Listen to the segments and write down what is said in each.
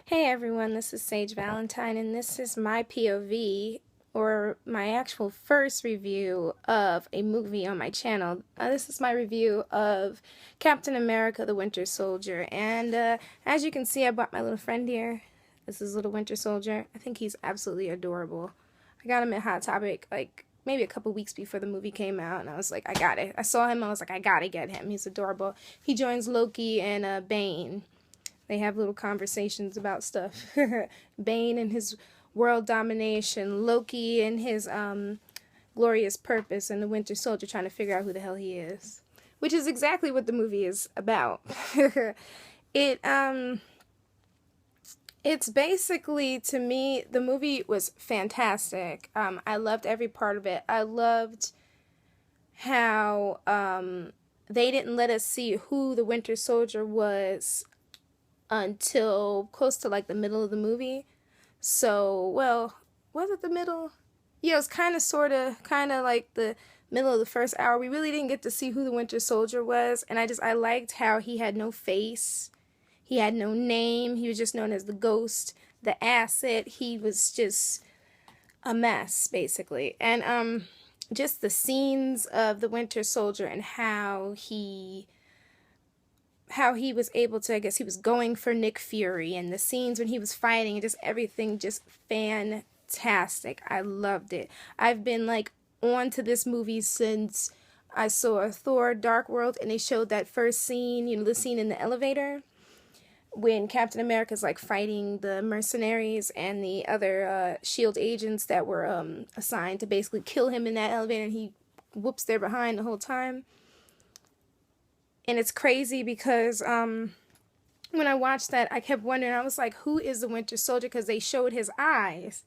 Hey everyone, this is Sage Valentine, and this is my POV, or my actual first review of a movie on my channel. This is my review of Captain America, the Winter Soldier, and as you can see, I brought my little friend here. This is little Winter Soldier. I think he's absolutely adorable. I got him at Hot Topic, like, maybe a couple weeks before the movie came out, and I was like, I got it. I saw him, I was like, I gotta get him. He's adorable. He joins Loki and Bane. They have little conversations about stuff. Bane and his world domination, Loki and his glorious purpose, and the Winter Soldier trying to figure out who the hell he is. Which is exactly what the movie is about. It's basically, to me, the movie was fantastic. I loved every part of it. I loved how they didn't let us see who the Winter Soldier was until close to like the middle of the movie. So, well, was it the middle? Yeah, it was kind of like the middle of the first hour. We really didn't get to see who the Winter Soldier was, and I liked how he had no face. He had no name. He was just known as the Ghost, the Acid. He was just a mess, basically. And just the scenes of the Winter Soldier and how he was able to, I guess he was going for Nick Fury, and the scenes when he was fighting, and just everything just fantastic. I loved it. I've been like on to this movie since I saw Thor Dark World, and they showed that first scene, you know, the scene in the elevator when Captain America's like fighting the mercenaries and the other S.h.i.e.L.D. agents that were assigned to basically kill him in that elevator, and he whoops their behind the whole time. And it's crazy because when I watched that, I kept wondering, I was like, who is the Winter Soldier? Because they showed his eyes.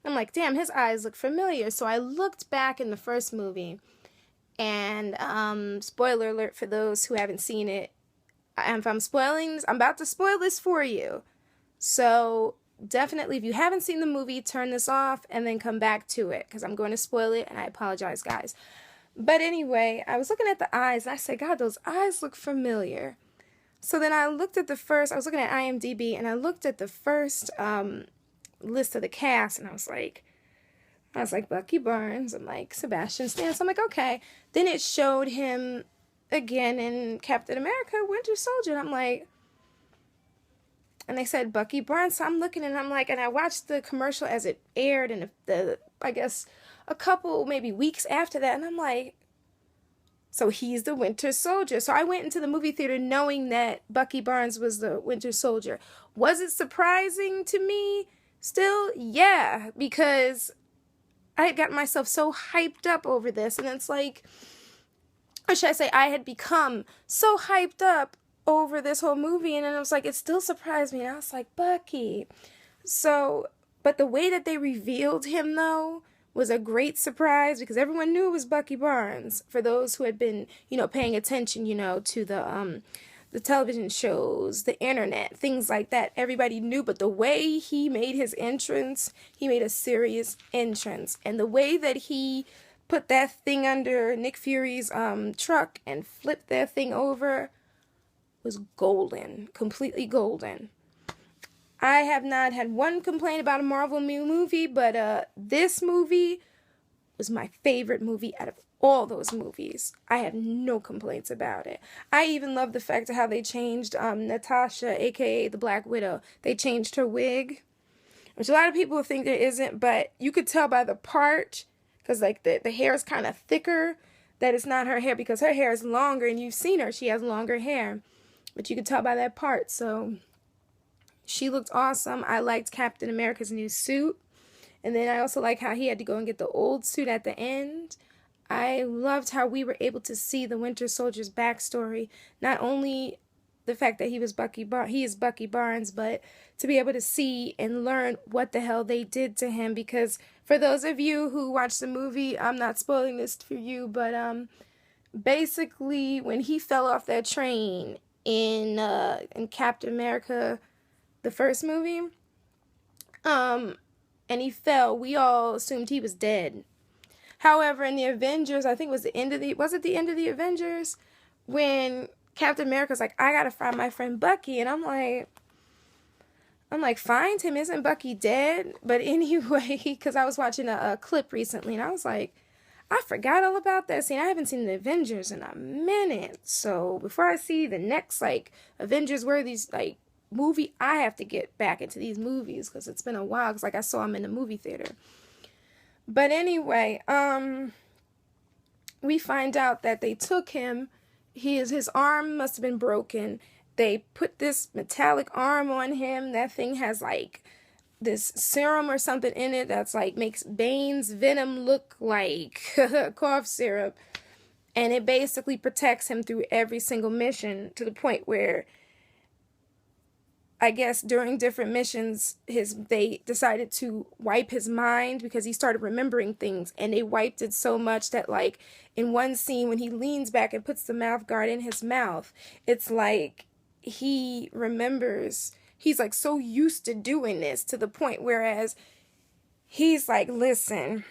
I'm like, damn, his eyes look familiar. So I looked back in the first movie, and spoiler alert for those who haven't seen it. If I'm spoiling this, I'm about to spoil this for you. So definitely, if you haven't seen the movie, turn this off and then come back to it, because I'm going to spoil it, and I apologize, guys. But anyway, I was looking at the eyes, and I said, God, those eyes look familiar. So then I looked at I was looking at IMDb, and I looked at the first list of the cast, and I was like, Bucky Barnes, I'm like, Sebastian Stan. So I'm like, okay. Then it showed him again in Captain America, Winter Soldier, and I'm like, and they said Bucky Barnes, so I'm looking, and I'm like, and I watched the commercial as it aired, and I guess a couple, maybe weeks after that, and I'm like, so he's the Winter Soldier. So I went into the movie theater knowing that Bucky Barnes was the Winter Soldier. Was it surprising to me? Still, yeah, because I had gotten myself so hyped up over this, and it's like, or should I say, I had become so hyped up over this whole movie, and then it was like, it still surprised me, and I was like, Bucky. So, but the way that they revealed him, though, was a great surprise, because everyone knew it was Bucky Barnes. For those who had been, you know, paying attention, you know, to the television shows, the internet, things like that, everybody knew. But the way he made his entrance, he made a serious entrance, and the way that he put that thing under Nick Fury's truck and flipped that thing over was golden, completely golden. I have not had one complaint about a Marvel movie, but this movie was my favorite movie out of all those movies. I have no complaints about it. I even love the fact of how they changed Natasha, aka the Black Widow. They changed her wig, which a lot of people think there isn't, but you could tell by the part, because like the hair is kind of thicker, that it's not her hair, because her hair is longer, and you've seen her, she has longer hair. But you could tell by that part, so she looked awesome. I liked Captain America's new suit. And then I also like how he had to go and get the old suit at the end. I loved how we were able to see the Winter Soldier's backstory. Not only the fact that he is Bucky Barnes, but to be able to see and learn what the hell they did to him. Because for those of you who watched the movie, I'm not spoiling this for you, but basically when he fell off that train in Captain America, the first movie, and he fell, we all assumed he was dead. However, in the Avengers, I think it was the end of the Avengers, when Captain America's like, I gotta find my friend Bucky, and I'm like, I'm like, find him, isn't Bucky dead? But anyway, because I was watching a clip recently, and I was like, I forgot all about that scene. I haven't seen the Avengers in a minute. So before I see the next, like, Avengers worthy, like, movie, I have to get back into these movies, because it's been a while, because, like, I saw them in the movie theater. But anyway, we find out that they took him. His arm must have been broken. They put this metallic arm on him. That thing has like this serum or something in it that's like makes Bane's venom look like cough syrup. And it basically protects him through every single mission, to the point where I guess during different missions, they decided to wipe his mind because he started remembering things, and they wiped it so much that, like, in one scene when he leans back and puts the mouth guard in his mouth, it's like he remembers. He's like so used to doing this, to the point whereas he's like, listen,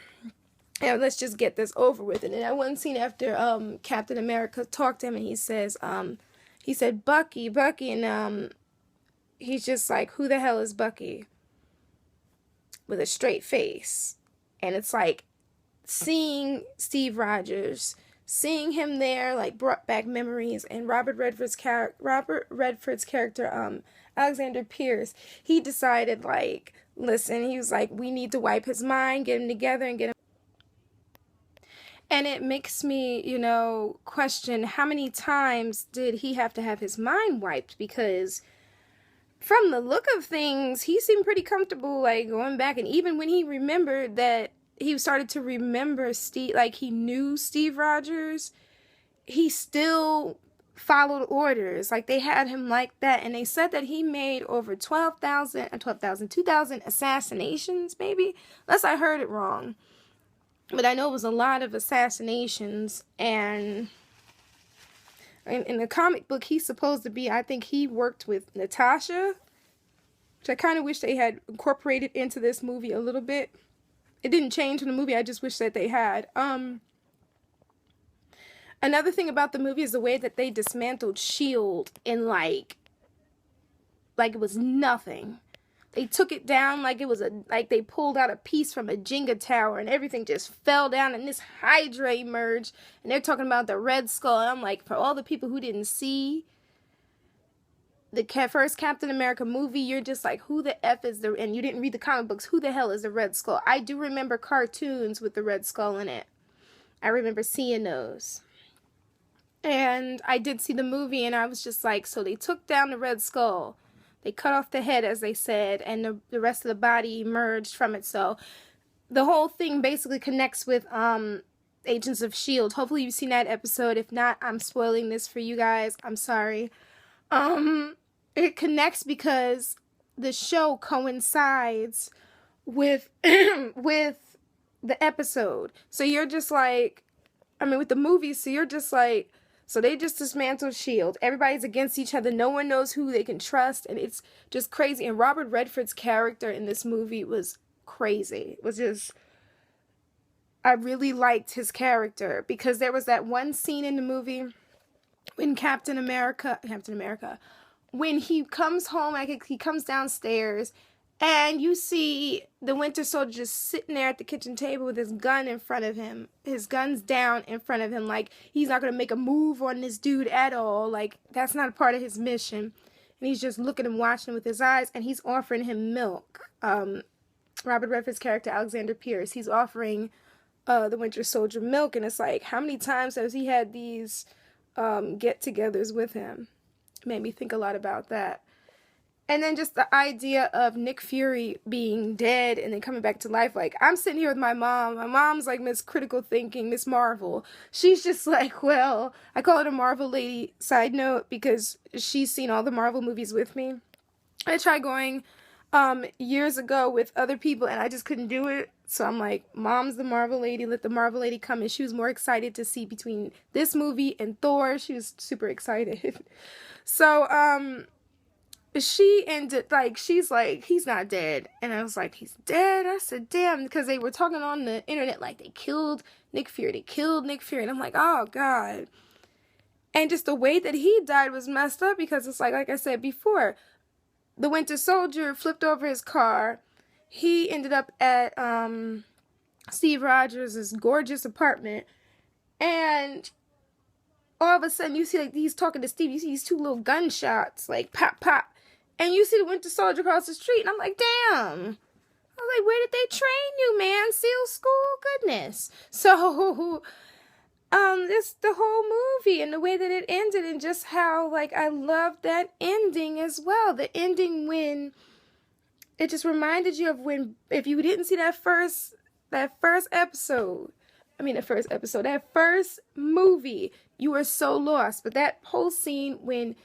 let's just get this over with. And in that one scene after Captain America talked to him, and he said, Bucky, and he's just like, who the hell is Bucky? With a straight face. And it's like seeing Steve Rogers, seeing him there, like, brought back memories. And Robert Redford's character, Alexander Pierce, he decided, like, listen, he was like, we need to wipe his mind, get him together, and get him. And it makes me, question how many times did he have to have his mind wiped? Because from the look of things, he seemed pretty comfortable, like, going back. And even when he remembered that he started to remember Steve, like, he knew Steve Rogers, he still followed orders. Like, they had him like that. And they said that he made over 2,000 assassinations, maybe? Unless I heard it wrong. But I know it was a lot of assassinations. And in the comic book, he's supposed to be, I think he worked with Natasha, which I kind of wish they had incorporated into this movie a little bit. It didn't change in the movie, I just wish that they had. Another thing about the movie is the way that they dismantled S.h.i.e.L.D. in like it was nothing. They took it down like it was like they pulled out a piece from a Jenga tower, and everything just fell down, and this Hydra emerged, and they're talking about the Red Skull. And I'm like, for all the people who didn't see the first Captain America movie, you're just like, who the F is and you didn't read the comic books, who the hell is the Red Skull? I do remember cartoons with the Red Skull in it. I remember seeing those. And I did see the movie, and I was just like, so they took down the Red Skull. They cut off the head, as they said, and the rest of the body emerged from it. So the whole thing basically connects with Agents of S.h.i.e.L.D. Hopefully you've seen that episode. If not, I'm spoiling this for you guys. I'm sorry. It connects because the show coincides with with the episode. So you're just like, with the movie, so you're just like, so they just dismantled S.h.i.e.L.D. Everybody's against each other. No one knows who they can trust. And it's just crazy. And Robert Redford's character in this movie was crazy. It was just, I really liked his character. Because there was that one scene in the movie when Captain America, when he comes home, like he comes downstairs, and you see the Winter Soldier just sitting there at the kitchen table with his gun in front of him. His gun's down in front of him. Like, he's not going to make a move on this dude at all. Like, that's not a part of his mission. And he's just looking and watching him with his eyes. And he's offering him milk. Robert Redford's character, Alexander Pierce, he's offering the Winter Soldier milk. And it's like, how many times has he had these get-togethers with him? It made me think a lot about that. And then just the idea of Nick Fury being dead and then coming back to life. Like, I'm sitting here with my mom. My mom's like Miss Critical Thinking, Miss Marvel. She's just like, well, I call her the Marvel lady, side note, because she's seen all the Marvel movies with me. I tried going years ago with other people, and I just couldn't do it. So I'm like, Mom's the Marvel lady. Let the Marvel lady come. And she was more excited to see between this movie and Thor. She was super excited. So, she ended, like, she's like, he's not dead. And I was like, he's dead? I said, damn, because they were talking on the internet like they killed Nick Fury. And I'm like, oh, God. And just the way that he died was messed up because it's like I said before, the Winter Soldier flipped over his car. He ended up at Steve Rogers' gorgeous apartment, and all of a sudden you see like he's talking to Steve. You see these two little gunshots, like pop pop, and you see the Winter Soldier across the street, and I'm like, damn. I was like, where did they train you, man? SEAL school? Goodness. So, this the whole movie and the way that it ended, and just how like I loved that ending as well. The ending when it just reminded you of when, if you didn't see that first episode, that first movie, you were so lost. But that whole scene when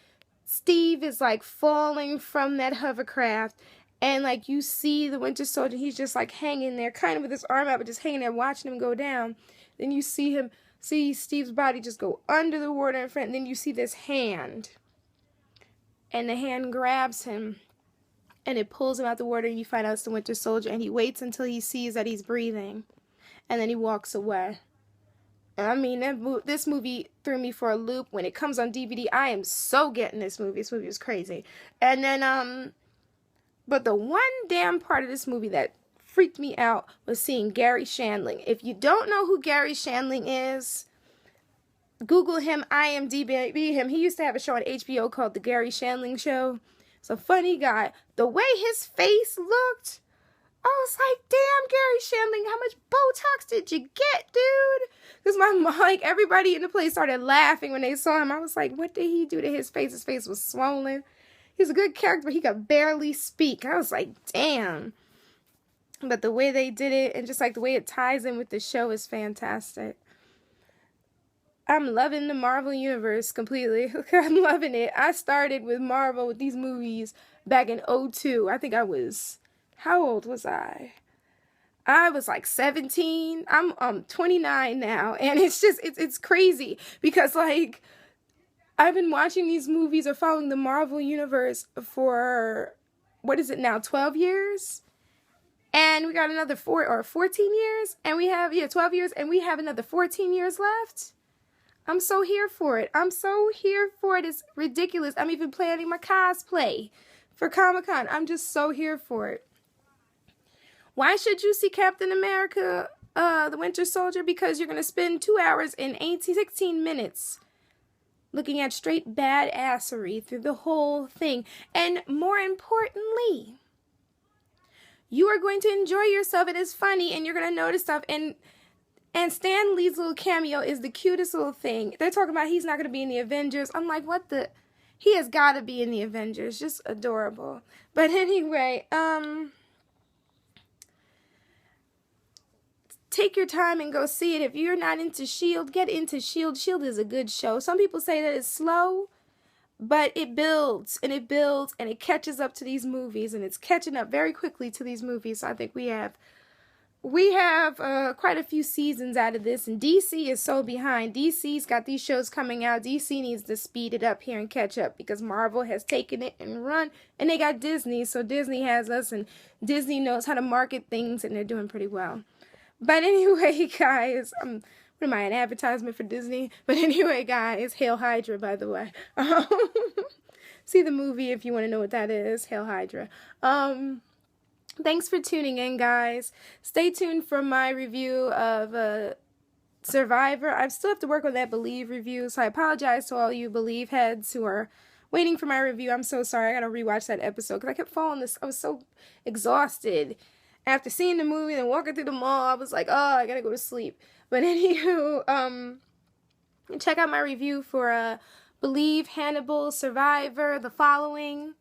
Steve is like falling from that hovercraft, and like you see the Winter Soldier, he's just like hanging there, kind of with his arm out, but just hanging there, watching him go down. Then you see Steve's body just go under the water in front, and then you see this hand, and the hand grabs him, and it pulls him out the water, and you find out it's the Winter Soldier, and he waits until he sees that he's breathing, and then he walks away. And I mean, this movie threw me for a loop. When it comes on DVD, I am so getting this movie. This movie was crazy. And then, but the one damn part of this movie that freaked me out was seeing Gary Shandling. If you don't know who Gary Shandling is, Google him, IMDb him. He used to have a show on HBO called The Gary Shandling Show. It's a funny guy. The way his face looked, I was like, damn, Gary Shandling, how much Botox did you get, dude? Because my mom, like, everybody in the place started laughing when they saw him. I was like, what did he do to his face? His face was swollen. He's a good character, but he could barely speak. I was like, damn. But the way they did it, and just like the way it ties in with the show, is fantastic. I'm loving the Marvel Universe completely. I'm loving it. I started with Marvel, with these movies, back in 2002. I think I was, how old was I? I was like 17. I'm 29 now. And it's just, it's crazy. Because like, I've been watching these movies or following the Marvel Universe for, what is it now, 12 years? And we got another 14 years. And we have, 12 years. And we have another 14 years left. I'm so here for it. I'm so here for it. It's ridiculous. I'm even planning my cosplay for Comic-Con. I'm just so here for it. Why should you see Captain America, the Winter Soldier? Because you're going to spend 2 hours and 16 minutes looking at straight badassery through the whole thing. And more importantly, you are going to enjoy yourself. It is funny, and you're going to notice stuff. And Stan Lee's little cameo is the cutest little thing. They're talking about he's not going to be in the Avengers. I'm like, what the? He has got to be in the Avengers. Just adorable. But anyway, take your time and go see it. If you're not into S.h.i.e.l.D., get into S.h.i.e.l.D. S.h.i.e.L.D. is a good show. Some people say that it's slow, but it builds, and it builds, and it catches up to these movies, and it's catching up very quickly to these movies. So I think we have quite a few seasons out of this, and DC is so behind. DC's got these shows coming out. DC needs to speed it up here and catch up, because Marvel has taken it and run, and they got Disney, so Disney has us, and Disney knows how to market things, and they're doing pretty well. But anyway, guys, what am I, an advertisement for Disney? But anyway, guys, Hail Hydra, by the way. See the movie if you want to know what that is, Hail Hydra. Thanks for tuning in, guys. Stay tuned for my review of Survivor. I still have to work on that Believe review, so I apologize to all you Believe heads who are waiting for my review. I'm so sorry. I got to rewatch that episode because I kept falling this. I was so exhausted. After seeing the movie and walking through the mall, I was like, oh, I got to go to sleep. But anywho, check out my review for Believe, Hannibal, Survivor, The Following.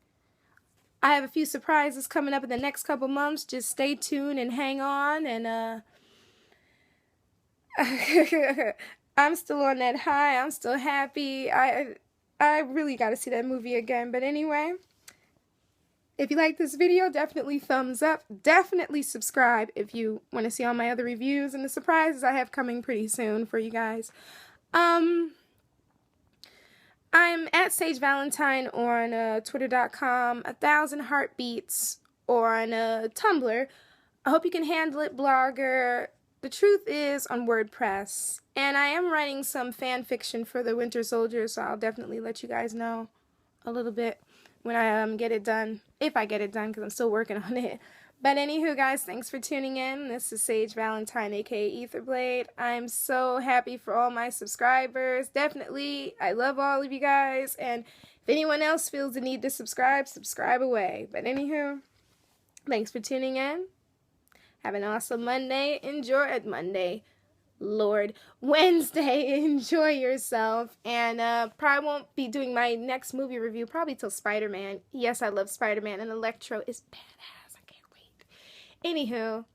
I have a few surprises coming up in the next couple months. Just stay tuned and hang on. And I'm still on that high. I'm still happy. I really got to see that movie again. But anyway, if you like this video, definitely thumbs up. Definitely subscribe if you want to see all my other reviews and the surprises I have coming pretty soon for you guys. I'm at Sage Valentine on Twitter.com, 1,000 Heartbeats on Tumblr. I hope you can handle it, Blogger. The Truth is on WordPress. And I am writing some fan fiction for the Winter Soldier, so I'll definitely let you guys know a little bit when I get it done. If I get it done, because I'm still working on it. But anywho, guys, thanks for tuning in. This is Sage Valentine, aka Etherblade. I'm so happy for all my subscribers. Definitely, I love all of you guys. And if anyone else feels the need to subscribe, subscribe away. But anywho, thanks for tuning in. Have an awesome Monday. Enjoy it Monday. Lord, Wednesday. Enjoy yourself. And probably won't be doing my next movie review probably till Spider-Man. Yes, I love Spider-Man, and Electro is badass. I can't wait. Anywho,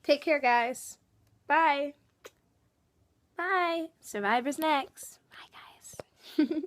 take care, guys. Bye. Bye. Survivor's next. Bye, guys.